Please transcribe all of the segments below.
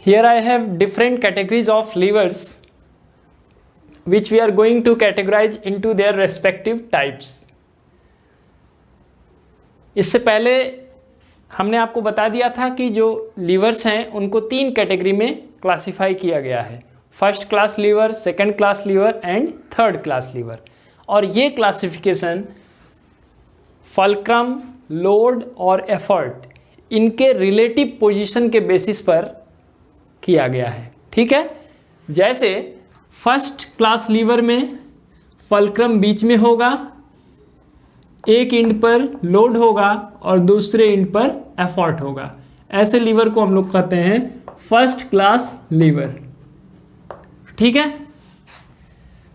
Here I have different categories of levers which we are going to categorize into their respective types. इससे पहले हमने आपको बता दिया था कि जो लीवर्स हैं उनको 3 कैटेगरी में क्लासिफाई किया गया है, first class liver, second class lever and third class liver. और ये क्लासिफिकेशन फल्क्रम, लोड और एफर्ट इनके रिलेटिव पोजीशन के बेसिस पर किया गया है। ठीक है, जैसे फर्स्ट क्लास लीवर में फल्क्रम बीच में होगा, एक इंड पर लोड होगा और दूसरे इंड पर एफर्ट होगा। ऐसे लीवर को हम लोग कहते हैं फर्स्ट क्लास लीवर। ठीक है,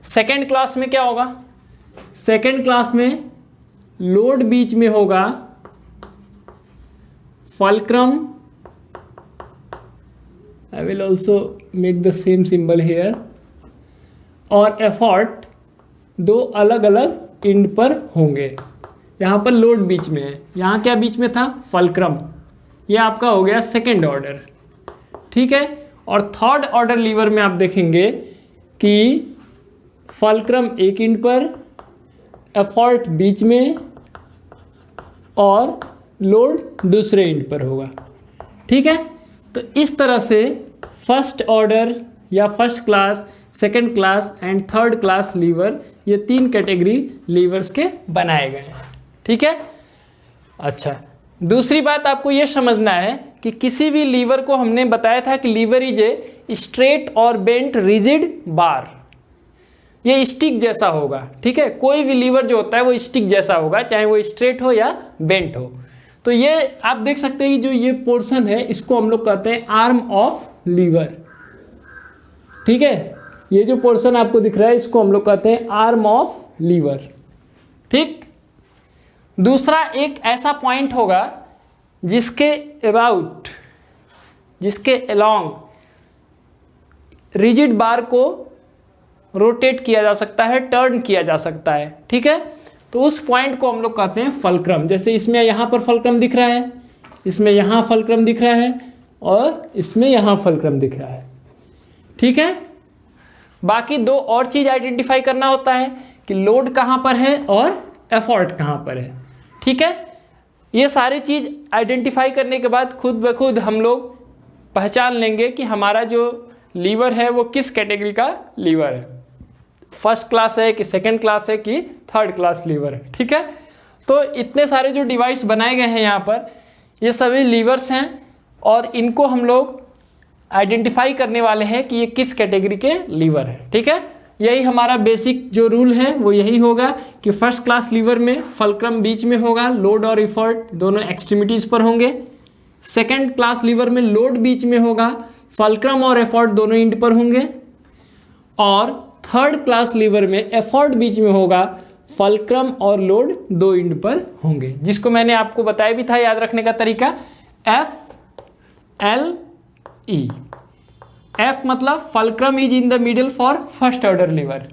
सेकेंड क्लास में क्या होगा? सेकेंड क्लास में लोड बीच में होगा, fulcrum, I will also make the same symbol here, और एफर्ट दो अलग अलग इंड पर होंगे। यहाँ पर लोड बीच में है, यहाँ क्या बीच में था? फल्क्रम। ये आपका हो गया सेकेंड ऑर्डर। ठीक है, और थर्ड ऑर्डर लीवर में आप देखेंगे कि फल्क्रम एक इंड पर, एफर्ट बीच में और लोड दूसरे इंड पर होगा। ठीक है, तो इस तरह से फर्स्ट ऑर्डर या first class, second class and third class lever, ये 3 कैटेगरी लीवर्स के बनाए गए हैं। ठीक है, अच्छा, दूसरी बात आपको ये समझना है कि किसी भी लीवर को हमने बताया था कि लीवर इज ए स्ट्रेट और बेंट रिजिड बार, ये स्टिक जैसा होगा। ठीक है, कोई भी लीवर जो होता है वो स्टिक जैसा होगा, चाहे वो स्ट्रेट हो या बेंट हो। तो ये आप देख सकते हैं कि जो ये पोर्शन है इसको हम लोग कहते हैं आर्म ऑफ लीवर। ठीक है, ये जो पोर्शन आपको दिख रहा है इसको हम लोग कहते हैं आर्म ऑफ लीवर। ठीक, दूसरा एक ऐसा पॉइंट होगा जिसके अबाउट, जिसके अलोंग रिजिड बार को रोटेट किया जा सकता है, टर्न किया जा सकता है। ठीक है, तो उस पॉइंट को हम लोग कहते हैं फल्क्रम। जैसे इसमें यहाँ पर फल्क्रम दिख रहा है, इसमें यहाँ फल्क्रम दिख रहा है और इसमें यहाँ फल्क्रम दिख रहा है। ठीक है, बाकी 2 और चीज़ आइडेंटिफाई करना होता है कि लोड कहाँ पर है और एफर्ट कहाँ पर है। ठीक है, ये सारी चीज़ आइडेंटिफाई करने के बाद खुद ब खुद हम लोग पहचान लेंगे कि हमारा जो लीवर है वो किस कैटेगरी का लीवर है, फर्स्ट क्लास है कि सेकंड क्लास है कि थर्ड क्लास लीवर है। ठीक है, तो इतने सारे जो डिवाइस बनाए गए हैं यहाँ पर, ये सभी लीवर्स हैं और इनको हम लोग आइडेंटिफाई करने वाले हैं कि ये किस कैटेगरी के लीवर है। ठीक है, यही हमारा बेसिक जो रूल है वो यही होगा कि फर्स्ट क्लास लीवर में फल्क्रम बीच में होगा, लोड और एफर्ट दोनों एक्सट्रीमिटीज़ पर होंगे। सेकेंड क्लास लीवर में लोड बीच में होगा, फल्क्रम और एफर्ट दोनों इंड पर होंगे। और थर्ड क्लास लीवर में एफर्ट बीच में होगा, फल्क्रम और लोड 2 इंड पर होंगे, जिसको मैंने आपको बताया भी था, याद रखने का तरीका FLE। F मतलब fulcrum is in the middle for first order liver,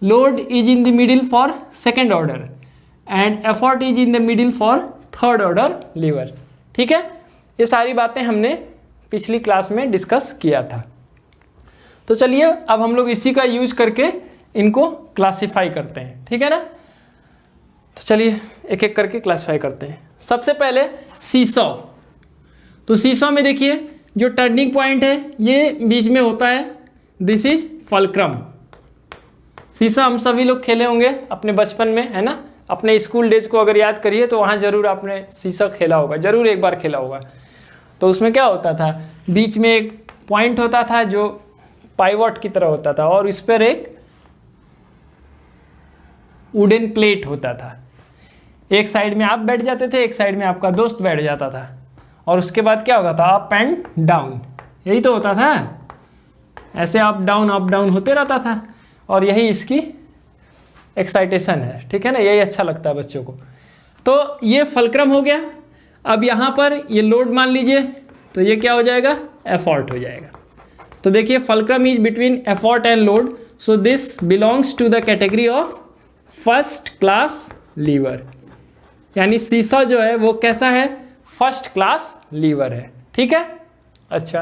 load is in the middle for second order and effort is in the middle for third order liver. ठीक है, ये सारी बातें हमने पिछली क्लास में डिस्कस किया था। तो चलिए अब हम लोग इसी का यूज करके इनको क्लासिफाई करते हैं। ठीक है ना, तो चलिए एक एक करके क्लासिफाई करते हैं। सबसे पहले सीसॉ। तो सीसॉ में देखिए जो टर्निंग पॉइंट है ये बीच में होता है, दिस इज फल्क्रम। सीसॉ हम सभी लोग खेले होंगे अपने बचपन में, है ना। अपने स्कूल डेज को अगर याद करिए तो वहाँ जरूर आपने सीसॉ खेला होगा, जरूर एक बार खेला होगा। तो उसमें क्या होता था, बीच में एक पॉइंट होता था जो पाइवॉट की तरह होता था और इस पर एक वुडन प्लेट होता था। एक साइड में आप बैठ जाते थे, एक साइड में आपका दोस्त बैठ जाता था और उसके बाद क्या होता था, अप एंड डाउन, यही तो होता था। ऐसे अप डाउन होते रहता था और यही इसकी एक्साइटेशन है। ठीक है ना, यही अच्छा लगता है बच्चों को। तो ये फल्क्रम हो गया। अब यहाँ पर ये लोड मान लीजिए, तो ये क्या हो जाएगा, एफर्ट हो जाएगा। तो देखिए fulcrum is between effort and load, so this belongs to the category of first class lever. यानी सीसॉ जो है वो कैसा है, फर्स्ट क्लास लीवर है। ठीक है, अच्छा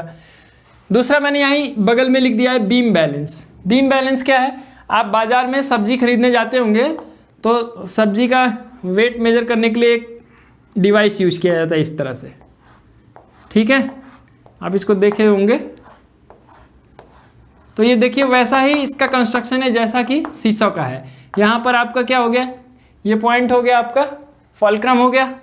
दूसरा मैंने यहीं बगल में लिख दिया है बीम बैलेंस। बीम बैलेंस क्या है, आप बाजार में सब्जी खरीदने जाते होंगे तो सब्जी का वेट मेजर करने के लिए एक डिवाइस यूज किया जाता है इस तरह से, ठीक है, आप इसको देखे होंगे। तो ये देखिए वैसा ही इसका कंस्ट्रक्शन है जैसा कि शीशा का है। यहाँ पर आपका क्या हो गया, ये पॉइंट हो गया आपका फल्क्रम हो गया,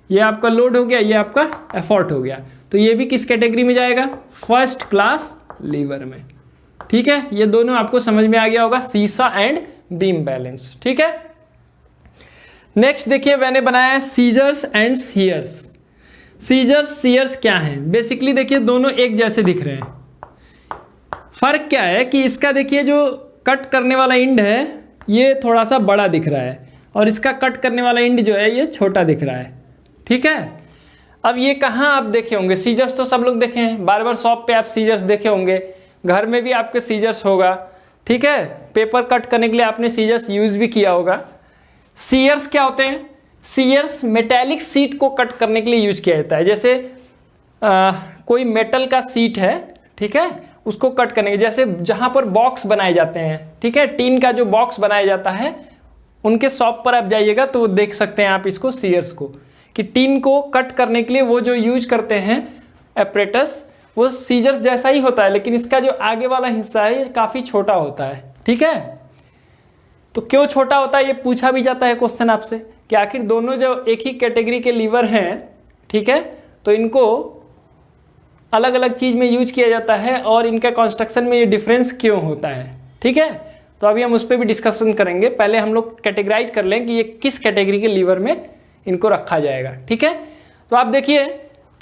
ये आपका लोड हो गया, ये आपका एफर्ट हो गया। तो ये भी किस कैटेगरी में जाएगा, फर्स्ट क्लास लीवर में, ठीक है। ये दोनों आपको समझ में आ गया होगा, शीशा एंड बीम बैलेंस, ठीक है। नेक्स्ट देखिए मैंने बनाया है scissors and shears. Scissors shears क्या हैं, बेसिकली देखिए दोनों एक जैसे दिख रहे हैं। फर्क क्या है कि इसका देखिए जो कट करने वाला इंड है ये थोड़ा सा बड़ा दिख रहा है और इसका कट करने वाला इंड जो है ये छोटा दिख रहा है, ठीक है। अब ये कहाँ आप देखे होंगे, सीजर्स तो सब लोग देखे हैं, बार्बर शॉप पे आप सीजर्स देखे होंगे, घर में भी आपके सीजर्स होगा, ठीक है। पेपर कट करने के लिए आपने सीजर्स यूज भी किया होगा। सीयर्स क्या होते हैं, सीयर्स मेटेलिक सीट को कट करने के लिए यूज किया जाता है। जैसे कोई मेटल का सीट है, ठीक है, उसको कट करने के, जैसे जहाँ पर बॉक्स बनाए जाते हैं, ठीक है, टीन का जो बॉक्स बनाया जाता है उनके शॉप पर आप जाइएगा तो देख सकते हैं आप इसको सीयर्स को, कि टीन को कट करने के लिए वो जो यूज करते हैं एपरेटस वो सीजर्स जैसा ही होता है, लेकिन इसका जो आगे वाला हिस्सा है ये काफ़ी छोटा होता है, ठीक है। तो क्यों छोटा होता है ये पूछा भी जाता है क्वेश्चन आपसे, कि आखिर दोनों जो एक ही कैटेगरी के लीवर हैं, ठीक है, तो इनको अलग अलग चीज़ में यूज किया जाता है और इनका कंस्ट्रक्शन में ये डिफरेंस क्यों होता है, ठीक है। तो अभी हम उस पर भी डिस्कशन करेंगे, पहले हम लोग कैटेगराइज कर लें कि ये किस कैटेगरी के लीवर में इनको रखा जाएगा, ठीक है। तो आप देखिए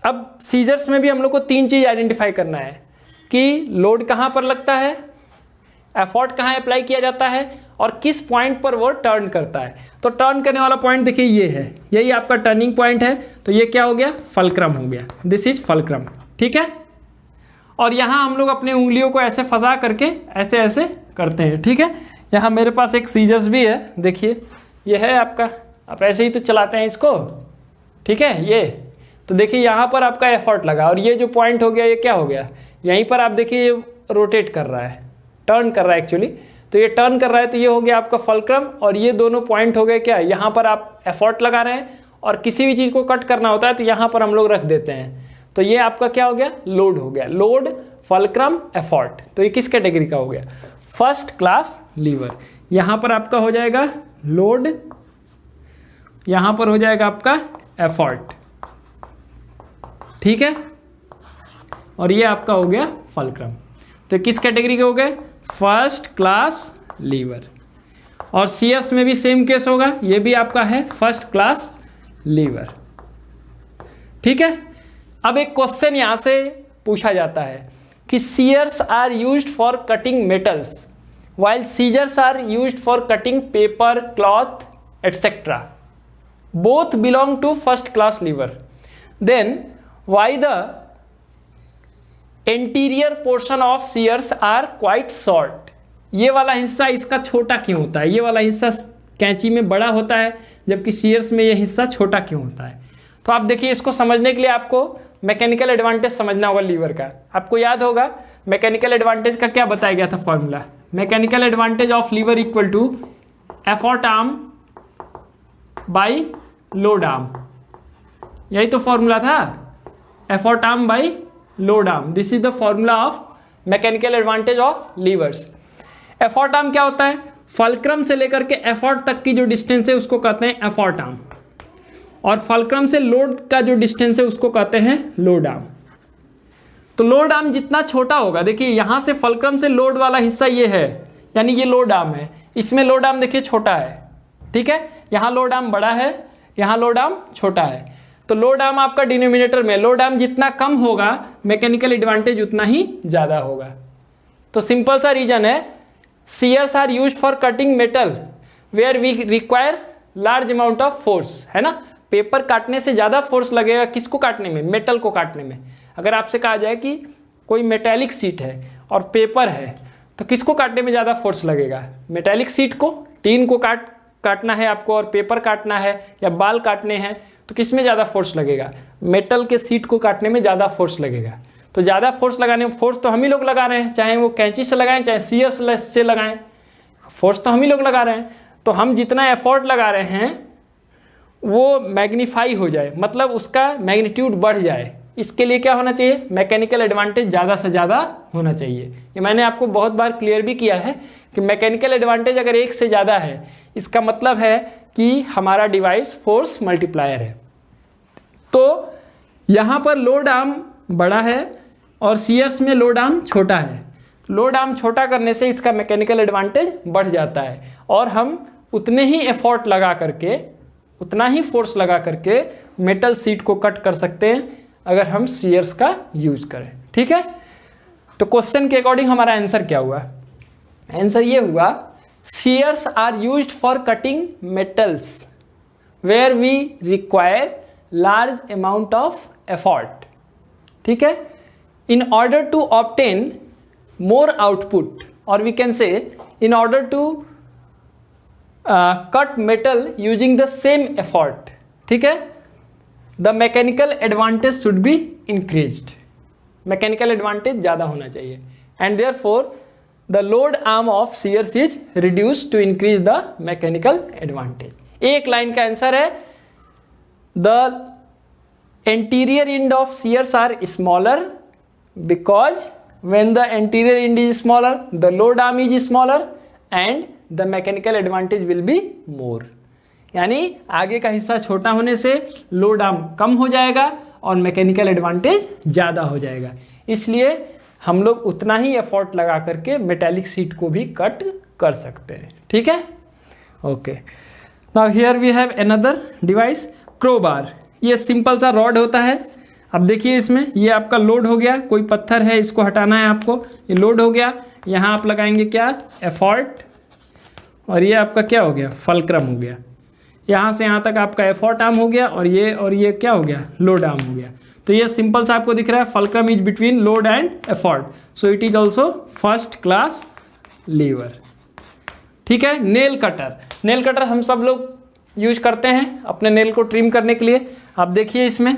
अब सीजर्स में भी हम लोग को तीन चीज़ आइडेंटिफाई करना है कि लोड कहाँ पर लगता है, एफर्ट कहाँ अप्लाई किया जाता है और किस पॉइंट पर वो टर्न करता है। तो टर्न करने वाला पॉइंट देखिए ये है, यही आपका टर्निंग पॉइंट है, तो ये क्या हो गया, फल्क्रम हो गया, दिस इज फल्क्रम, ठीक है। और यहाँ हम लोग अपनी उंगलियों को ऐसे फंसा करके ऐसे ऐसे करते हैं, ठीक है। यहाँ मेरे पास एक सीजर्स भी है, देखिए ये है आपका, आप ऐसे ही तो चलाते हैं इसको, ठीक है। ये तो देखिए यहाँ पर आपका एफर्ट लगा और ये जो पॉइंट हो गया ये क्या हो गया, यहीं पर आप देखिए ये रोटेट कर रहा है, टर्न कर रहा है एक्चुअली, तो ये टर्न कर रहा है, तो ये हो गया आपका फल्क्रम और ये दोनों पॉइंट हो गए क्या, यहाँ पर आप एफर्ट लगा रहे हैं और किसी भी चीज़ को कट करना होता है तो यहाँ पर हम लोग रख देते हैं, तो ये आपका क्या हो गया, लोड हो गया, लोड फल्क्रम एफर्ट। तो ये किस कैटेगरी का हो गया, फर्स्ट क्लास लीवर। यहाँ पर आपका हो जाएगा लोड, यहाँ पर हो जाएगा आपका एफर्ट, ठीक है, और ये आपका हो गया फल्क्रम। तो किस कैटेगरी के हो गए, फर्स्ट क्लास लीवर। और सीएस में भी सेम केस होगा, ये भी आपका है फर्स्ट क्लास लीवर, ठीक है। अब एक क्वेश्चन यहां से पूछा जाता है कि shears are used for cutting metals while scissors are used for cutting paper, cloth, etc. Both belong to first class lever. Then why the anterior portion of shears are quite short? ये वाला हिस्सा इसका छोटा क्यों होता है, ये वाला हिस्सा कैंची में बड़ा होता है जबकि shears में ये हिस्सा छोटा क्यों होता है। तो आप देखिए इसको समझने के लिए आपको मैकेनिकल एडवांटेज समझना होगा लीवर का। आपको याद होगा मैकेनिकल एडवांटेज का क्या बताया गया था formula, mechanical advantage of lever equal to effort arm by load arm, यही तो फॉर्मूला था, effort arm by load arm. This is the formula of mechanical advantage of levers. Effort arm क्या होता है, फल्क्रम से लेकर के एफर्ट तक की जो डिस्टेंस है उसको कहते हैं एफर्ट आर्म, और फल्क्रम से लोड का जो डिस्टेंस है उसको कहते हैं लोड आर्म। तो लोड आर्म जितना छोटा होगा, देखिए यहाँ से फल्क्रम से लोड वाला हिस्सा ये है, यानी ये लोड आर्म है, इसमें लोड आर्म देखिए छोटा है, ठीक है, यहाँ लोड आर्म बड़ा है, यहाँ लोड आर्म छोटा है। तो लोड आर्म आपका डिनोमिनेटर में, लोड आर्म जितना कम होगा मैकेनिकल एडवांटेज उतना ही ज़्यादा होगा। तो सिंपल सा रीजन है, shears are used for cutting metal where we require large amount of force, है ना। पेपर काटने से ज़्यादा फोर्स लगेगा किसको काटने में, मेटल को काटने में। अगर आपसे कहा जाए कि कोई मेटेलिक सीट है और पेपर है तो किसको काटने में ज़्यादा फोर्स लगेगा, मेटेलिक सीट को, टीन को काटना है आपको और पेपर काटना है या बाल काटने हैं तो किस में ज़्यादा फोर्स लगेगा, मेटल के सीट को काटने में ज़्यादा फोर्स लगेगा। तो ज़्यादा फोर्स लगाने, फोर्स तो हम ही लोग लगा रहे हैं, चाहे वो कैंची से लगाएं चाहे सीयर से लगाएं, फोर्स तो हम ही लोग लगा रहे हैं। तो हम जितना एफर्ट लगा रहे हैं वो मैग्नीफाई हो जाए, मतलब उसका मैग्नीट्यूड बढ़ जाए। इसके लिए क्या होना चाहिए, मैकेनिकल एडवांटेज ज़्यादा से ज़्यादा होना चाहिए। ये मैंने आपको बहुत बार क्लियर भी किया है कि मैकेनिकल एडवांटेज अगर एक से ज़्यादा है, इसका मतलब है कि हमारा डिवाइस फोर्स मल्टीप्लायर है। तो यहाँ पर लोड आर्म बड़ा है और सीयर्स में लोड आर्म छोटा है। लोड आर्म छोटा करने से इसका मैकेनिकल एडवांटेज बढ़ जाता है और हम उतने ही एफर्ट लगा करके, उतना ही फोर्स लगा करके मेटल शीट को कट कर सकते हैं अगर हम सीयर्स का यूज करें। ठीक है, तो क्वेश्चन के अकॉर्डिंग हमारा आंसर क्या हुआ, आंसर ये हुआ shears are used for cutting metals where we require large amount of effort. ठीक है, in order to obtain more output, or we can say in order to cut metal using the same effort, ठीक है, the mechanical advantage should be increased, mechanical advantage ज़्यादा होना चाहिए, and therefore the load arm of shears is reduced to increase the mechanical advantage। एक line का answer है the anterior end of shears are smaller because when the anterior end is smaller the load arm is smaller and the mechanical advantage will be more। यानी आगे का हिस्सा छोटा होने से लोड आर्म कम हो जाएगा और मैकेनिकल एडवांटेज ज़्यादा हो जाएगा, इसलिए हम लोग उतना ही एफर्ट लगा करके मेटालिक शीट को भी कट कर सकते हैं। ठीक है, okay. Now here we have another device, crowbar. ये सिंपल सा रॉड होता है। अब देखिए इसमें ये आपका लोड हो गया, कोई पत्थर है इसको हटाना है आपको, ये लोड हो गया, यहाँ आप लगाएंगे क्या, एफर्ट, और ये आपका क्या हो गया, फल्क्रम हो गया। यहाँ से यहाँ तक आपका एफर्ट आर्म हो गया और ये क्या हो गया, लोड आर्म हो गया। तो ये सिंपल सा आपको दिख रहा है, fulcrum is between load and effort, so it is also first class lever. ठीक है, नेल कटर, नेल कटर हम सब लोग यूज करते हैं अपने नेल को ट्रिम करने के लिए। आप देखिए इसमें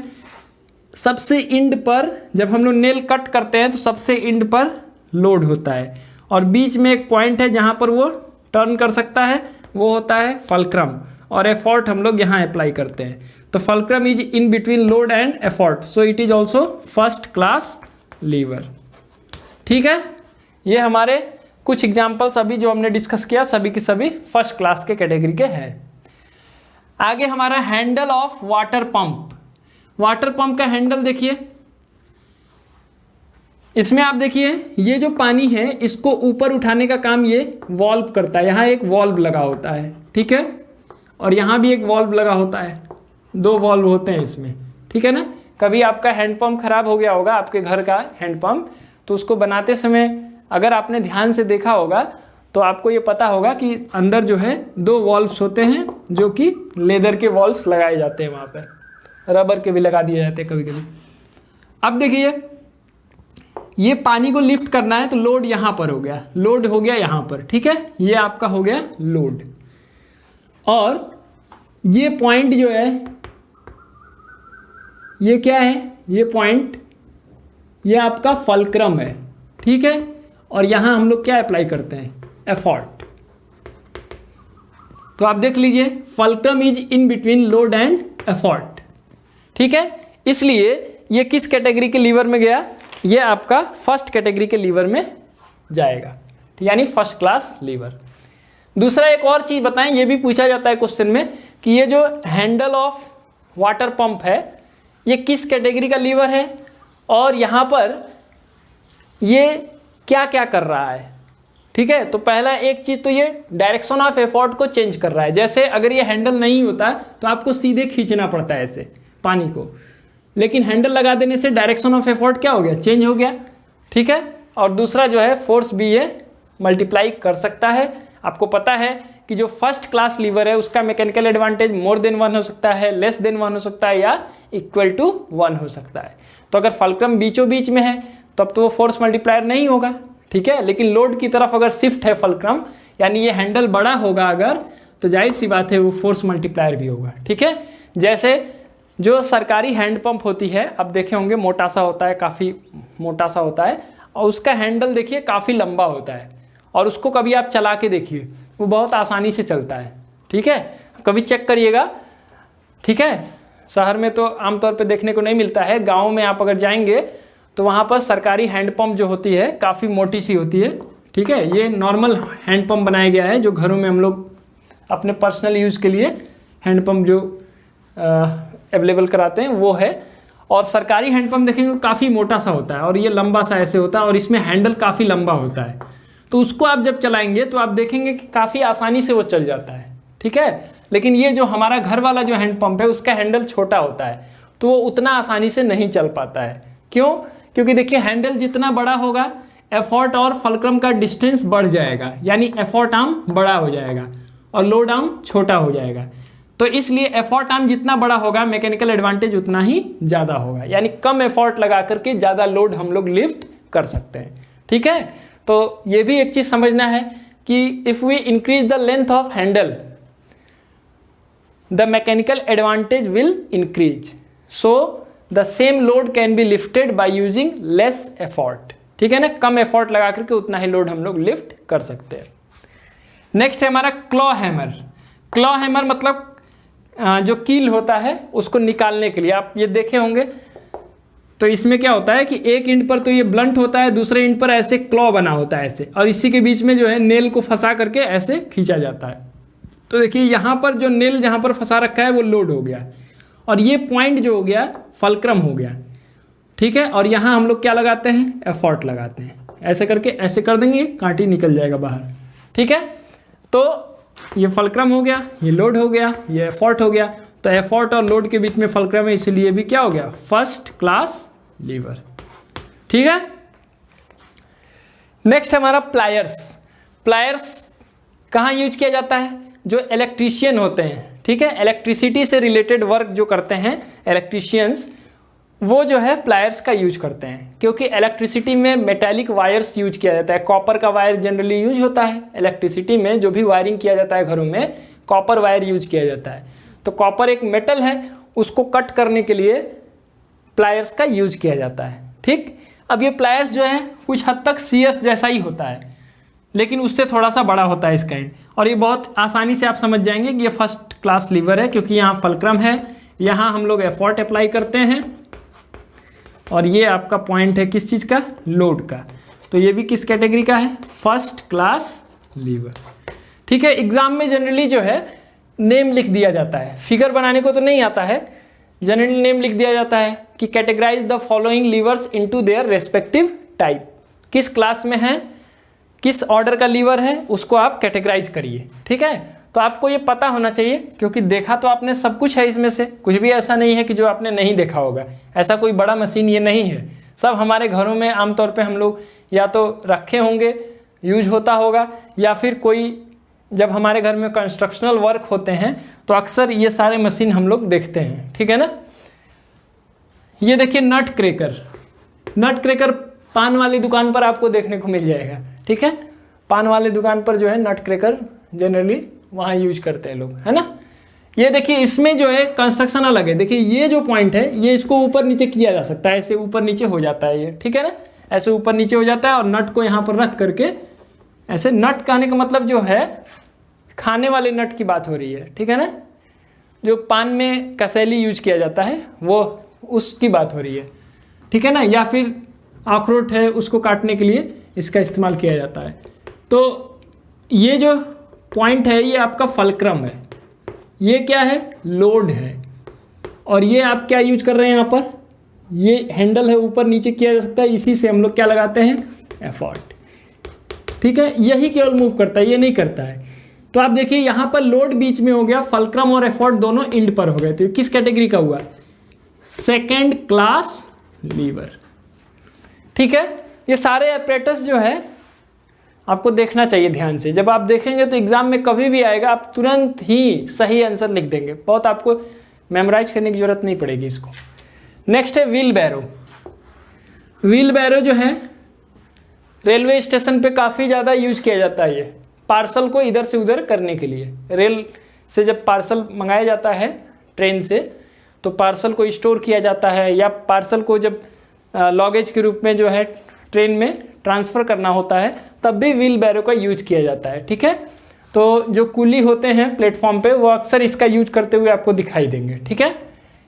सबसे एंड पर जब हम लोग नेल कट करते हैं तो सबसे एंड पर लोड होता है और बीच में एक पॉइंट है जहाँ पर वो टर्न कर सकता है, वो होता है फल्क्रम, और एफर्ट हम लोग यहाँ अप्लाई करते हैं। तो fulcrum is in between load and effort, so it is also first class lever. ठीक है, ये हमारे कुछ एग्जाम्पल्स अभी जो हमने डिस्कस किया सभी के सभी फर्स्ट क्लास के कैटेगरी के हैं। आगे हमारा handle of water pump. Water pump का हैंडल देखिए, इसमें आप देखिए ये जो पानी है इसको ऊपर उठाने का काम ये वॉल्व करता है। यहाँ एक वॉल्व लगा होता है, ठीक है, और यहाँ भी एक वॉल्व लगा होता है, दो वॉल्व होते हैं इसमें। ठीक है ना, कभी आपका हैंडपम्प खराब हो गया होगा आपके घर का हैंडपम्प, तो उसको बनाते समय अगर आपने ध्यान से देखा होगा तो आपको ये पता होगा कि अंदर जो है दो वॉल्व्स होते हैं जो कि लेदर के वॉल्व्स लगाए जाते हैं, वहाँ पे रबर के भी लगा दिए जाते हैं कभी कभी। अब देखिए ये पानी को लिफ्ट करना है तो लोड यहाँ पर हो गया, लोड हो गया यहाँ पर। ठीक है, ये आपका हो गया लोड, और ये पॉइंट जो है ये क्या है, ये पॉइंट ये आपका फल्क्रम है। ठीक है, और यहाँ हम लोग क्या अप्लाई करते हैं, एफर्ट। तो आप देख लीजिए fulcrum is in between load and effort. ठीक है, इसलिए ये किस कैटेगरी के लीवर में गया, ये आपका फर्स्ट कैटेगरी के लीवर में जाएगा, यानी फर्स्ट क्लास लीवर। दूसरा एक और चीज़ बताएं, ये भी पूछा जाता है क्वेश्चन में कि ये जो हैंडल ऑफ वाटर पंप है ये किस कैटेगरी का लीवर है और यहाँ पर ये क्या क्या कर रहा है। ठीक है, तो पहला एक चीज़ तो ये डायरेक्शन ऑफ एफर्ट को चेंज कर रहा है। जैसे अगर ये हैंडल नहीं होता तो आपको सीधे खींचना पड़ता है ऐसे पानी को, लेकिन हैंडल लगा देने से डायरेक्शन ऑफ एफर्ट क्या हो गया, चेंज हो गया। ठीक है, और दूसरा जो है फोर्स भी ये मल्टीप्लाई कर सकता है। आपको पता है कि जो फर्स्ट क्लास लीवर है उसका मैकेनिकल एडवांटेज मोर देन 1 हो सकता है, लेस देन 1 हो सकता है, या इक्वल टू 1 हो सकता है। तो अगर फल्क्रम बीचों बीच में है तब तो वो फोर्स मल्टीप्लायर नहीं होगा। ठीक है, लेकिन लोड की तरफ अगर शिफ्ट है फल्क्रम, यानी ये हैंडल बड़ा होगा अगर, तो जाहिर सी बात है वो फोर्स मल्टीप्लायर भी होगा। ठीक है, जैसे जो सरकारी हैंडपंप होती है, अब देखे होंगे मोटा सा होता है, काफ़ी मोटा सा होता है, और उसका हैंडल देखिए काफ़ी लंबा होता है, और उसको कभी आप चला के देखिए, वो बहुत आसानी से चलता है। ठीक है, कभी चेक करिएगा। ठीक है, शहर में तो आमतौर पे देखने को नहीं मिलता है, गाँव में आप अगर जाएंगे तो वहाँ पर सरकारी हैंडपंप जो होती है काफ़ी मोटी सी होती है। ठीक है, ये नॉर्मल हैंडपंप बनाया गया है जो घरों में हम लोग अपने पर्सनल यूज़ के लिए हैंडपंप जो अवेलेबल कराते हैं वो है। और सरकारी हैंडपंप देखेंगे काफ़ी मोटा सा होता है और ये लंबा सा ऐसे होता है और इसमें हैंडल काफ़ी लंबा होता है, तो उसको आप जब चलाएंगे तो आप देखेंगे कि काफ़ी आसानी से वो चल जाता है। ठीक है, लेकिन ये जो हमारा घर वाला जो हैंडपंप है उसका हैंडल छोटा होता है, तो वो उतना आसानी से नहीं चल पाता है। क्यों? क्योंकि देखिए हैंडल जितना बड़ा होगा एफर्ट और फलक्रम का डिस्टेंस बढ़ जाएगा, यानी एफर्ट आर्म बड़ा हो जाएगा और लोड आर्म छोटा हो जाएगा। तो इसलिए एफर्ट आर्म जितना बड़ा होगा मैकेनिकल एडवांटेज उतना ही ज़्यादा होगा, यानी कम एफर्ट लगा करके ज़्यादा लोड हम लोग लिफ्ट कर सकते हैं। ठीक है, तो ये भी एक चीज़ समझना है कि if we increase the length of handle the mechanical advantage will increase, so the same load can be lifted by using less effort. ठीक है ना, कम एफर्ट लगा करके उतना ही लोड हम लोग लिफ्ट कर सकते हैं। नेक्स्ट है हमारा क्लॉ हैमर। क्लॉ हैमर मतलब जो कील होता है उसको निकालने के लिए, आप ये देखे होंगे, तो इसमें क्या होता है कि एक इंड पर तो ये ब्लंट होता है, दूसरे इंड पर ऐसे क्लॉ बना होता है ऐसे, और इसी के बीच में जो है नेल को फंसा करके ऐसे खींचा जाता है। तो देखिए यहाँ पर जो नेल जहाँ पर फंसा रखा है वो लोड हो गया, और ये पॉइंट जो हो गया फलक्रम हो गया। ठीक है, और यहाँ हम लोग क्या लगाते हैं, एफर्ट लगाते हैं, ऐसे करके ऐसे कर देंगे कांटी निकल जाएगा बाहर। ठीक है, तो ये फलक्रम हो गया, ये लोड हो गया, ये एफर्ट हो गया, तो एफर्ट और लोड के बीच में फलक्रम है, इसलिए भी क्या हो गया, फर्स्ट क्लास लीवर। ठीक है, नेक्स्ट हमारा प्लायर्स। प्लायर्स कहाँ यूज किया जाता है, जो इलेक्ट्रीशियन होते हैं, ठीक है, इलेक्ट्रिसिटी से रिलेटेड वर्क जो करते हैं इलेक्ट्रीशियंस, वो जो है प्लायर्स का यूज करते हैं, क्योंकि इलेक्ट्रिसिटी में मेटालिक वायर्स यूज किया जाता है। कॉपर का वायर जनरली यूज होता है इलेक्ट्रिसिटी में, जो भी वायरिंग किया जाता है घरों में कॉपर वायर यूज किया जाता है। तो कॉपर एक मेटल है, उसको कट करने के लिए प्लायर्स का यूज किया जाता है। ठीक, अब ये प्लायर्स जो है कुछ हद तक CS जैसा ही होता है, लेकिन उससे थोड़ा सा बड़ा होता है इसका एंड, और ये बहुत आसानी से आप समझ जाएंगे कि ये फर्स्ट क्लास लीवर है, क्योंकि यहाँ फलक्रम है, यहाँ हम लोग एफर्ट अप्लाई करते हैं, और ये आपका पॉइंट है किस चीज़ का, लोड का। तो ये भी किस कैटेगरी का है, फर्स्ट क्लास लीवर। ठीक है, एग्जाम में जनरली जो है नेम लिख दिया जाता है, फिगर बनाने को तो नहीं आता है, जनरली नेम लिख दिया जाता है कि categorize the following levers into their respective type, किस क्लास में है, किस ऑर्डर का लीवर है, उसको आप कैटेगराइज करिए। ठीक है, तो आपको ये पता होना चाहिए, क्योंकि देखा तो आपने सब कुछ है इसमें से, कुछ भी ऐसा नहीं है कि जो आपने नहीं देखा होगा। ऐसा कोई बड़ा मशीन ये नहीं है, सब हमारे घरों में आमतौर पे हम लोग या तो रखे होंगे, यूज होता होगा, या फिर कोई जब हमारे घर में कंस्ट्रक्शनल वर्क होते हैं तो अक्सर ये सारे मशीन हम लोग देखते हैं। ठीक है ना, ये देखिए नट क्रैकर। नट क्रैकर पान वाली दुकान पर आपको देखने को मिल जाएगा। ठीक है, पान वाली दुकान पर जो है नट क्रैकर जनरली वहाँ यूज करते हैं लोग, है ना। ये देखिए इसमें जो है कंस्ट्रक्शन अलग है, देखिए ये जो पॉइंट है ये इसको ऊपर नीचे किया जा सकता है, ऐसे ऊपर नीचे हो जाता है ये। ठीक है ना, ऐसे ऊपर नीचे हो जाता है, और नट को यहाँ पर रख करके ऐसे, नट कहने का मतलब जो है खाने वाले नट की बात हो रही है। ठीक है ना, जो पान में कसेली यूज किया जाता है वो उसकी बात हो रही है। ठीक है ना, या फिर अखरोट है उसको काटने के लिए इसका इस्तेमाल किया जाता है। तो ये जो पॉइंट है ये आपका फलक्रम है, ये क्या है, लोड है, और ये आप क्या यूज कर रहे हैं यहाँ पर, ये हैंडल है ऊपर नीचे किया जा सकता है, इसी से हम लोग क्या लगाते हैं, एफर्ट। ठीक है, यही केवल मूव करता है, ये नहीं करता है। तो आप देखिए यहाँ पर लोड बीच में हो गया, फलक्रम और एफर्ट दोनों इंड पर हो गए, तो किस कैटेगरी का हुआ, सेकेंड क्लास लीवर। ठीक है, ये सारे ऑपरेटर्स जो है आपको देखना चाहिए ध्यान से, जब आप देखेंगे तो एग्जाम में कभी भी आएगा आप तुरंत ही सही आंसर लिख देंगे, बहुत आपको मेमोराइज करने की जरूरत नहीं पड़ेगी इसको। नेक्स्ट है व्हील बैरो। व्हील बैरो जो है रेलवे स्टेशन पे काफ़ी ज़्यादा यूज किया जाता है, ये पार्सल को इधर से उधर करने के लिए। रेल से जब पार्सल मंगाया जाता है ट्रेन से, तो पार्सल को स्टोर किया जाता है, या पार्सल को जब लॉगेज के रूप में जो है ट्रेन में ट्रांसफ़र करना होता है तब भी व्हील बैरो का यूज किया जाता है। ठीक है, तो जो कुली होते हैं प्लेटफॉर्म पे वो अक्सर इसका यूज करते हुए आपको दिखाई देंगे। ठीक है,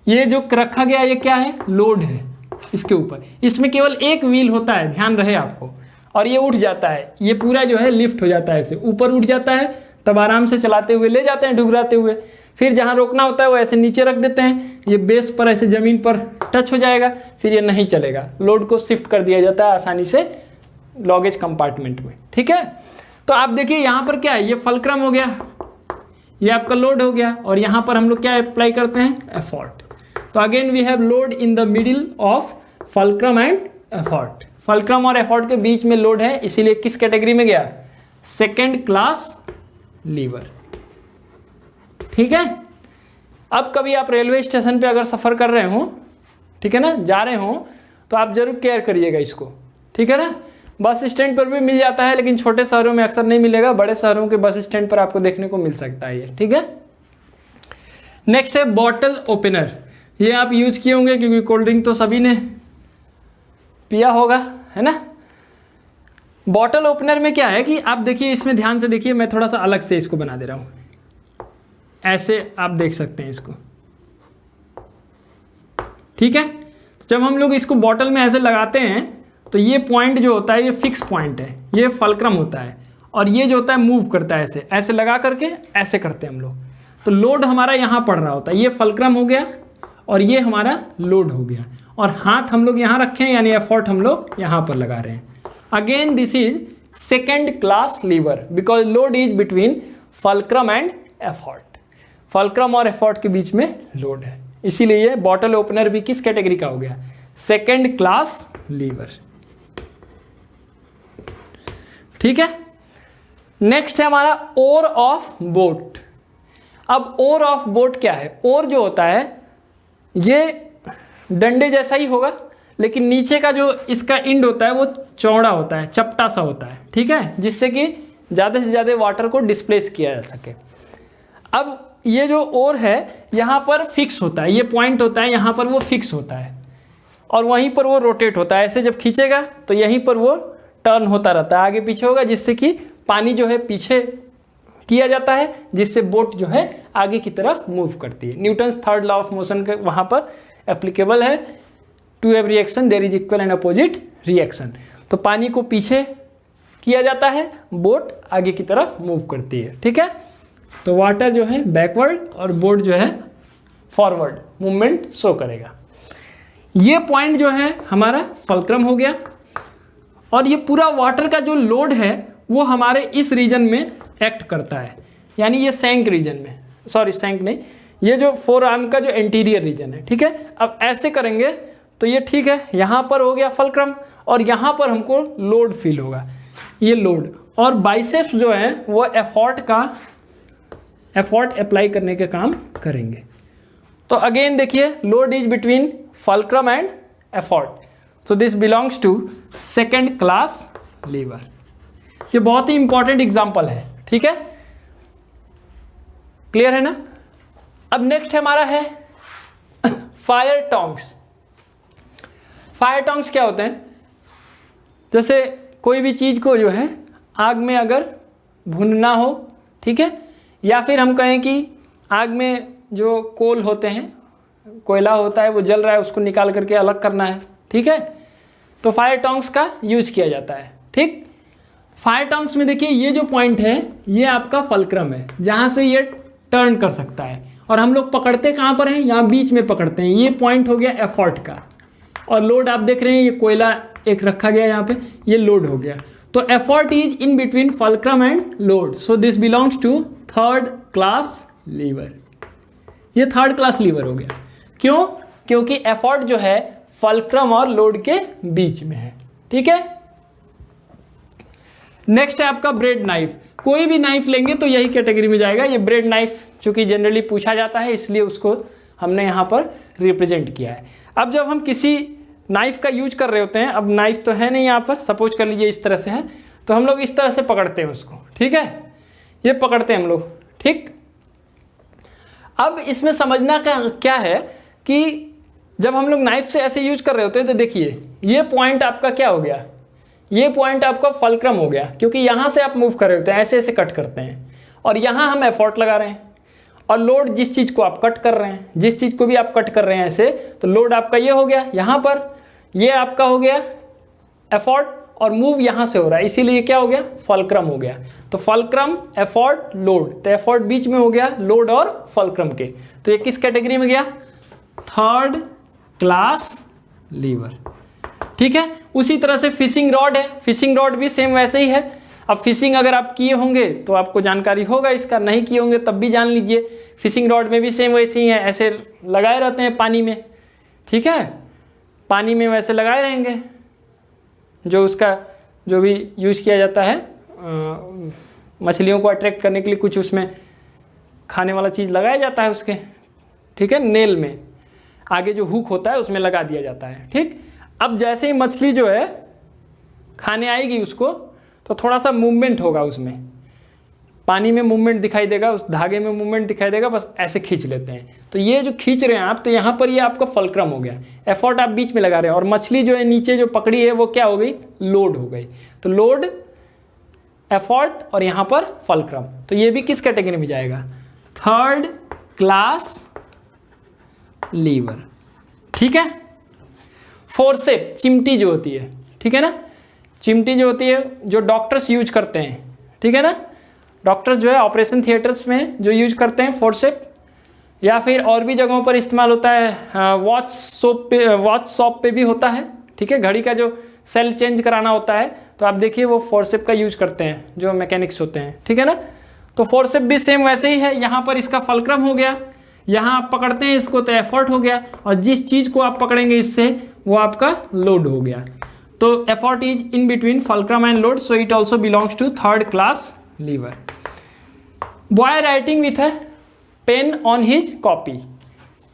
ये जो रखा गया ये क्या है, लोड है इसके ऊपर। इसमें केवल एक व्हील होता है, ध्यान रहे आपको, और ये उठ जाता है, ये पूरा जो है लिफ्ट हो जाता है, ऐसे ऊपर उठ जाता है, तब आराम से चलाते हुए ले जाते हैं ढुकराते हुए। फिर जहाँ रोकना होता है वो ऐसे नीचे रख देते हैं, ये बेस पर ऐसे ज़मीन पर टच हो जाएगा, फिर ये नहीं चलेगा, लोड को शिफ्ट कर दिया जाता है आसानी से लॉगेज कंपार्टमेंट में। ठीक है, तो आप देखिए यहाँ पर क्या है, ये फलक्रम हो गया, ये आपका लोड हो गया, और यहाँ पर हम लोग क्या अप्लाई करते हैं, एफर्ट। तो again we have load in the middle of fulcrum and effort. Fulcrum और एफर्ट के बीच में लोड है, इसीलिए किस कैटेगरी में गया, सेकेंड क्लास लीवर। ठीक है, अब कभी आप रेलवे स्टेशन पे अगर सफ़र कर रहे हो, ठीक है ना, जा रहे हो, तो आप जरूर केयर करिएगा इसको। ठीक है ना, बस स्टैंड पर भी मिल जाता है, लेकिन छोटे शहरों में अक्सर नहीं मिलेगा, बड़े शहरों के बस स्टैंड पर आपको देखने को मिल सकता है ये। ठीक है, नेक्स्ट है बॉटल ओपनर। ये आप यूज किए होंगे क्योंकि कोल्ड ड्रिंक तो सभी ने पिया होगा, है ना। बॉटल ओपनर में क्या है कि आप देखिए, इसमें ध्यान से देखिए, मैं थोड़ा सा अलग से इसको बना दे रहा हूँ, ऐसे आप देख सकते हैं इसको। ठीक है, जब हम लोग इसको बॉटल में ऐसे लगाते हैं तो ये पॉइंट जो होता है ये फिक्स पॉइंट है, ये फलक्रम होता है, और ये जो होता है मूव करता है, ऐसे ऐसे लगा करके ऐसे करते हैं हम लोग, तो लोड हमारा यहाँ पड़ रहा होता है, ये फलक्रम हो गया और ये हमारा लोड हो गया, और हाथ हम लोग यहाँ रखें यानी एफर्ट हम लोग यहाँ पर लगा रहे हैं। Again this is second class liver because load is between fulcrum and effort. Fulcrum और एफर्ट के बीच में लोड है, इसीलिए ये बॉटल ओपनर भी किस कैटेगरी का हो गया, सेकेंड क्लास लीवर। ठीक है, नेक्स्ट है हमारा ओर ऑफ बोट। अब ओर ऑफ बोट क्या है, ओर जो होता है ये डंडे जैसा ही होगा, लेकिन नीचे का जो इसका इंड होता है वो चौड़ा होता है, चपटा सा होता है। ठीक है, जिससे कि ज़्यादा से ज़्यादा वाटर को डिस्प्लेस किया जा सके। अब ये जो ओर है यहाँ पर फिक्स होता है, ये पॉइंट होता है यहाँ पर, वो फिक्स होता है, और वहीं पर वो रोटेट होता है। ऐसे जब खींचेगा तो यहीं पर वो टर्न होता रहता है, आगे पीछे होगा, जिससे कि पानी जो है पीछे किया जाता है, जिससे बोट जो है आगे की तरफ मूव करती है। Newton's third law of motion के वहाँ पर एप्लीकेबल है, to every action there is equal and opposite reaction. तो पानी को पीछे किया जाता है, बोट आगे की तरफ मूव करती है। ठीक है, तो वाटर जो है बैकवर्ड और बोट जो है फॉरवर्ड मूवमेंट शो करेगा। ये पॉइंट जो है हमारा फलक्रम हो गया, और ये पूरा वाटर का जो लोड है वो हमारे इस रीजन में एक्ट करता है, यानी ये सैंक रीजन में, सॉरी सैंक नहीं, ये जो फोर आर्म का जो एंटीरियर रीजन है। ठीक है, अब ऐसे करेंगे तो ये ठीक है, यहाँ पर हो गया फलक्रम, और यहाँ पर हमको लोड फील होगा, ये लोड, और बाइसेप्स जो है वो एफर्ट अप्लाई करने के काम करेंगे। तो अगेन देखिए, load is between fulcrum and effort, so this belongs to second class lever. ये बहुत ही इंपॉर्टेंट एग्जाम्पल है। ठीक है, क्लियर है ना। अब नेक्स्ट हमारा है फायर टोंग्स। फायर टोंग्स क्या होते हैं, जैसे कोई भी चीज़ को जो है आग में अगर भूनना हो, ठीक है, या फिर हम कहें कि आग में जो कोल होते हैं, कोयला होता है, वो जल रहा है, उसको निकाल करके अलग करना है। ठीक है, तो फायर टोंग्स का यूज किया जाता है। ठीक, फायर टोंग्स में देखिए ये जो पॉइंट है ये आपका फलक्रम है, जहाँ से ये टर्न कर सकता है, और हम लोग पकड़ते कहाँ पर हैं, यहाँ बीच में पकड़ते हैं। ये पॉइंट हो गया एफर्ट का, और लोड आप देख रहे हैं, ये कोयला एक रखा गया यहाँ पे, ये लोड हो गया। तो effort is in between fulcrum and load, so this belongs to third class lever. ये थर्ड क्लास लीवर हो गया। क्यों? क्योंकि एफर्ट जो है फलक्रम और लोड के बीच में है। ठीक है, नेक्स्ट है आपका ब्रेड नाइफ। कोई भी नाइफ लेंगे तो यही कैटेगरी में जाएगा। ये ब्रेड नाइफ चूंकि जनरली पूछा जाता है, इसलिए उसको हमने यहाँ पर रिप्रेजेंट किया है। अब जब हम किसी नाइफ का यूज कर रहे होते हैं, अब नाइफ तो है नहीं यहाँ पर, सपोज कर लीजिए इस तरह से है, तो हम लोग इस तरह से पकड़ते हैं उसको। ठीक है, ये पकड़ते हैं हम लोग। ठीक, अब इसमें समझना क्या है कि जब हम लोग नाइफ से ऐसे यूज कर रहे होते हैं तो देखिए ये पॉइंट आपका क्या हो गया, ये पॉइंट आपका फल्क्रम हो गया, क्योंकि यहाँ से आप मूव कर रहे होते हैं, ऐसे ऐसे कट करते हैं, और यहाँ हम एफर्ट लगा रहे हैं, और लोड जिस चीज़ को आप कट कर रहे हैं, जिस चीज़ को भी आप कट कर रहे हैं ऐसे, तो लोड आपका ये हो गया यहाँ पर, ये आपका हो गया एफर्ट, और मूव यहाँ से हो रहा है, इसीलिए क्या हो गया, फल्क्रम हो गया। तो फल्क्रम, एफर्ट, लोड, तो एफर्ट बीच में हो गया लोड और फल्क्रम के, तो ये किस कैटेगरी में गया, थर्ड क्लास लीवर। ठीक है, उसी तरह से फिशिंग रॉड है, फिशिंग रॉड भी सेम वैसे ही है। अब फिशिंग अगर आप किए होंगे तो आपको जानकारी होगा इसका, नहीं किए होंगे तब भी जान लीजिए। फिशिंग रॉड में भी सेम वैसे ही है, ऐसे लगाए रहते हैं पानी में, ठीक है, पानी में वैसे लगाए रहेंगे, जो उसका जो भी यूज़ किया जाता है मछलियों को अट्रैक्ट करने के लिए, कुछ उसमें खाने वाला चीज़ लगाया जाता है उसके, ठीक है, नेल में आगे जो हुक होता है उसमें लगा दिया जाता है। ठीक, अब जैसे ही मछली जो है खाने आएगी उसको, तो थोड़ा सा मूवमेंट होगा उसमें, पानी में मूवमेंट दिखाई देगा, उस धागे में मूवमेंट दिखाई देगा, बस ऐसे खींच लेते हैं। तो ये जो खींच रहे हैं आप, तो यहाँ पर ये आपका फल्क्रम हो गया, एफर्ट आप बीच में लगा रहे हैं, और मछली जो है नीचे जो पकड़ी है वो क्या हो गई, लोड हो गई। तो लोड, एफर्ट और यहाँ पर फल्क्रम, तो ये भी किस कैटेगरी में जाएगा, थर्ड क्लास लीवर। ठीक है, फोर्सेप, चिमटी जो होती है, ठीक है ना, चिमटी जो होती है जो डॉक्टर्स यूज करते हैं, ठीक है ना, डॉक्टर्स जो है ऑपरेशन थिएटर्स में जो यूज करते हैं फोर्सेप, या फिर और भी जगहों पर इस्तेमाल होता है, वॉच शॉप पे भी होता है। ठीक है, घड़ी का जो सेल चेंज कराना होता है तो आप देखिए वो फोर्सेप का यूज करते हैं जो मैकेनिक्स होते हैं, ठीक है ना। तो फोर्सेप भी सेम वैसे ही है, यहाँ पर इसका फल्क्रम हो गया, यहाँ आप पकड़ते हैं इसको तो एफर्ट हो गया, और जिस चीज़ को आप पकड़ेंगे इससे वो आपका लोड हो गया। तो effort is in between fulcrum and load, so it also belongs to third class lever. Boy writing with a pen on his copy,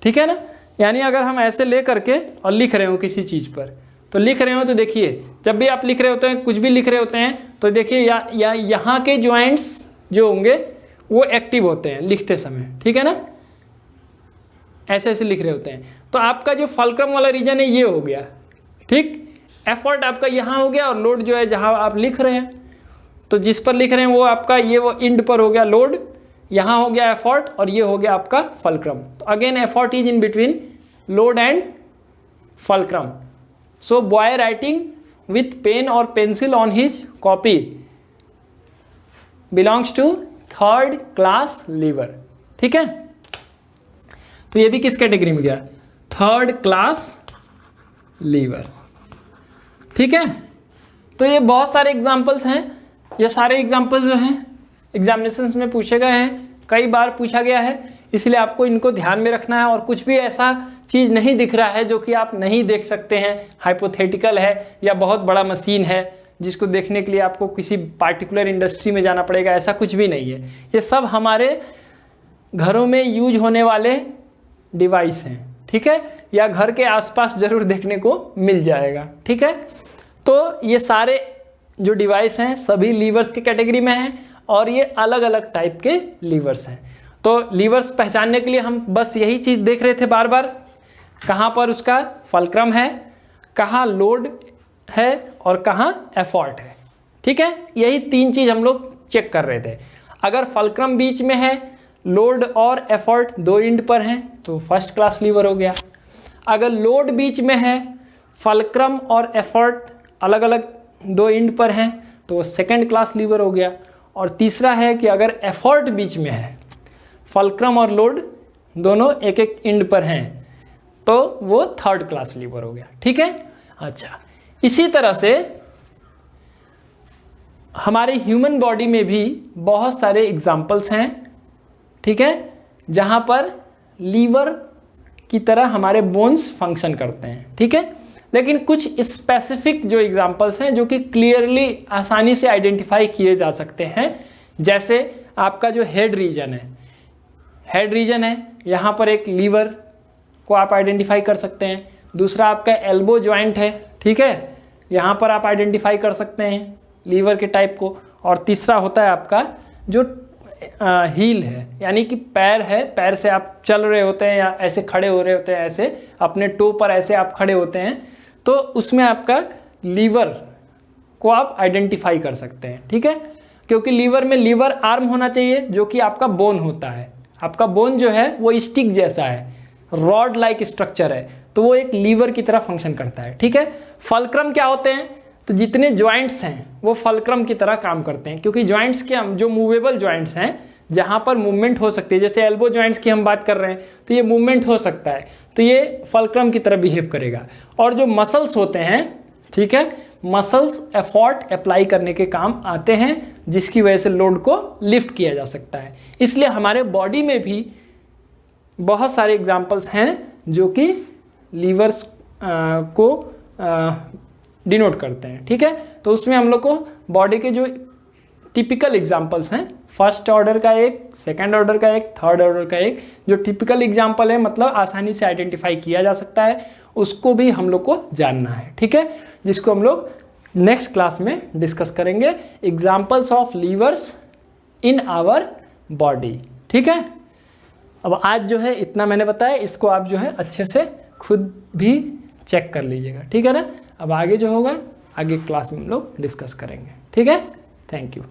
ठीक है ना, यानी अगर हम ऐसे ले करके और लिख रहे हो किसी चीज़ पर, तो लिख रहे हो तो देखिए जब भी आप लिख रहे होते हैं, कुछ भी लिख रहे होते हैं, तो देखिए या यहाँ के जॉइंट्स जो होंगे वो एक्टिव होते हैं लिखते समय, ठीक है ना, ऐसे ऐसे लिख रहे होते हैं। तो आपका जो फल्क्रम वाला रीजन है ये हो गया, ठीक, एफर्ट आपका यहाँ हो गया, और लोड जो है जहाँ आप लिख रहे हैं, तो जिस पर लिख रहे हैं वो आपका ये वो इंड पर हो गया लोड, यहाँ हो गया एफर्ट, और ये हो गया आपका फल्क्रम। तो again effort is in between load and fulcrum. So boy writing with pen और pencil on his copy belongs to third class lever. ठीक है, तो ये भी किस कैटेगरी में गया, थर्ड क्लास लीवर। ठीक है, तो ये बहुत सारे एग्जाम्पल्स हैं, ये सारे एग्जाम्पल्स जो हैं एग्जामिनेशंस में पूछे गए हैं, कई बार पूछा गया है, इसलिए आपको इनको ध्यान में रखना है। और कुछ भी ऐसा चीज़ नहीं दिख रहा है जो कि आप नहीं देख सकते हैं, हाइपोथेटिकल है या बहुत बड़ा मशीन है जिसको देखने के लिए आपको किसी पार्टिकुलर इंडस्ट्री में जाना पड़ेगा, ऐसा कुछ भी नहीं है। ये सब हमारे घरों में यूज होने वाले डिवाइस हैं, ठीक है, या घर के आसपास जरूर देखने को मिल जाएगा। ठीक है, तो ये सारे जो डिवाइस हैं सभी लीवर्स के कैटेगरी में हैं, और ये अलग अलग टाइप के लीवर्स हैं। तो लीवर्स पहचानने के लिए हम बस यही चीज़ देख रहे थे बार बार, कहाँ पर उसका फल्क्रम है, कहाँ लोड है और कहाँ एफर्ट है। ठीक है, यही तीन चीज़ हम लोग चेक कर रहे थे। अगर फल्क्रम बीच में है, लोड और एफर्ट दो इंड पर हैं, तो फर्स्ट क्लास लीवर हो गया। अगर लोड बीच में है, फल्क्रम और एफर्ट अलग अलग दो इंड पर हैं, तो वो सेकेंड क्लास लीवर हो गया। और तीसरा है कि अगर एफर्ट बीच में है, फल्क्रम और लोड दोनों एक एक इंड पर हैं, तो वो थर्ड क्लास लीवर हो गया। ठीक है, अच्छा, इसी तरह से हमारे ह्यूमन बॉडी में भी बहुत सारे एग्जाम्पल्स हैं, ठीक है, जहाँ पर लीवर की तरह हमारे बोन्स फंक्शन करते हैं। ठीक है, लेकिन कुछ स्पेसिफिक जो एग्जाम्पल्स हैं जो कि क्लियरली आसानी से आइडेंटिफाई किए जा सकते हैं, जैसे आपका जो हेड रीजन है, हेड रीजन है, यहाँ पर एक लीवर को आप आइडेंटिफाई कर सकते हैं। दूसरा आपका एल्बो जॉइंट है, ठीक है, यहाँ पर आप आइडेंटिफाई कर सकते हैं लीवर के टाइप को। और तीसरा होता है आपका जो हील है, यानी कि पैर है, पैर से आप चल रहे होते हैं या ऐसे खड़े हो रहे होते हैं, ऐसे अपने टो पर ऐसे आप खड़े होते हैं, तो उसमें आपका लीवर को आप आइडेंटिफाई कर सकते हैं, ठीक है। क्योंकि लीवर में लीवर आर्म होना चाहिए जो कि आपका बोन होता है। आपका बोन जो है वो स्टिक जैसा है, रॉड लाइक स्ट्रक्चर है, तो वो एक लीवर की तरह फंक्शन करता है, ठीक है। फल्क्रम क्या होते हैं, तो जितने जॉइंट्स हैं वो फल्क्रम की तरह काम करते हैं, क्योंकि जॉइंट्स के जो मूवेबल जॉइंट्स हैं जहाँ पर मूवमेंट हो सकती है, जैसे एल्बो जॉइंट्स की हम बात कर रहे हैं तो ये मूवमेंट हो सकता है, तो ये फल्क्रम की तरह बिहेव करेगा। और जो मसल्स होते हैं, ठीक है, मसल्स एफर्ट अप्लाई करने के काम आते हैं, जिसकी वजह से लोड को लिफ्ट किया जा सकता है। इसलिए हमारे बॉडी में भी बहुत सारे एग्जाम्पल्स हैं जो कि लीवर्स को डिनोट करते हैं, ठीक है। तो उसमें हम लोग को बॉडी के जो टिपिकल एग्जाम्पल्स हैं, फर्स्ट ऑर्डर का एक, सेकंड ऑर्डर का एक, थर्ड ऑर्डर का एक, जो टिपिकल एग्जाम्पल है, मतलब आसानी से आइडेंटिफाई किया जा सकता है, उसको भी हम लोग को जानना है, ठीक है, जिसको हम लोग नेक्स्ट क्लास में डिस्कस करेंगे, examples of levers in our body, ठीक है। अब आज जो है इतना मैंने बताया, इसको आप जो है अच्छे से खुद भी चेक कर लीजिएगा, ठीक है ना। अब आगे जो होगा आगे क्लास में हम लोग डिस्कस करेंगे, ठीक है। Thank you.